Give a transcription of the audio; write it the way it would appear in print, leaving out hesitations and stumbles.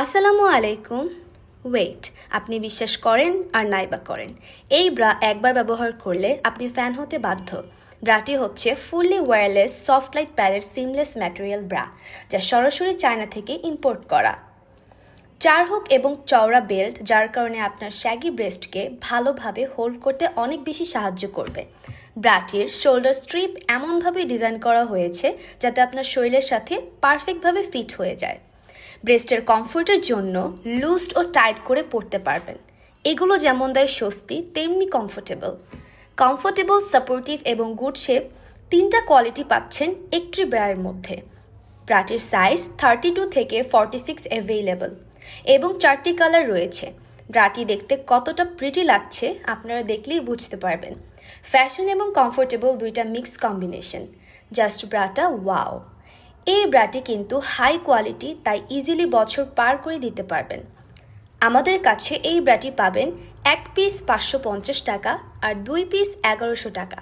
আসসালামু আলাইকুম। ওয়েট, আপনি বিশ্বাস করেন আর নাইবা করেন, এই ব্রা একবার ব্যবহার করলে আপনি ফ্যান হতে বাধ্য। ব্রাটি হচ্ছে ফুললি ওয়্যারলেস সফট লাইট প্যাডের সিমলেস ম্যাটেরিয়াল ব্রা, যা সরাসরি চায়না থেকে ইম্পোর্ট করা। চার হুক এবং চওড়া বেল্ট, যার কারণে আপনার শ্যাগি ব্রেস্টকে ভালোভাবে হোল্ড করতে অনেক বেশি সাহায্য করবে। ব্রাটির শোল্ডার স্ট্রিপ এমনভাবে ডিজাইন করা হয়েছে যাতে আপনার শরীরের সাথে পারফেক্টভাবে ফিট হয়ে যায়। ব্রেস্টের কমফোর্টের জন্য লুজড ও টাইট করে পরতে পারবেন। এগুলো যেমন দেয় স্বস্তি, তেমনি কমফোর্টেবল, সাপোর্টিভ এবং গুড শেপ, তিনটা কোয়ালিটি পাচ্ছেন একটি ব্রায়ের মধ্যে। ব্রাটির সাইজ 32 থেকে 46 অ্যাভেইলেবল এবং 4টি কালার রয়েছে। ব্রাটি দেখতে কতটা প্রিটি লাগছে আপনারা দেখলেই বুঝতে পারবেন। ফ্যাশন এবং কমফোর্টেবল দুইটা মিক্স কম্বিনেশন, জাস্ট ব্রাটা ওয়াও। এই ব্রাটি কিন্তু হাই কোয়ালিটি, তাই ইজিলি বছর পার করে দিতে পারবেন। আমাদের কাছে এই ব্রাটি পাবেন 1 পিস 550 টাকা আর 2 পিস 1100 টাকা।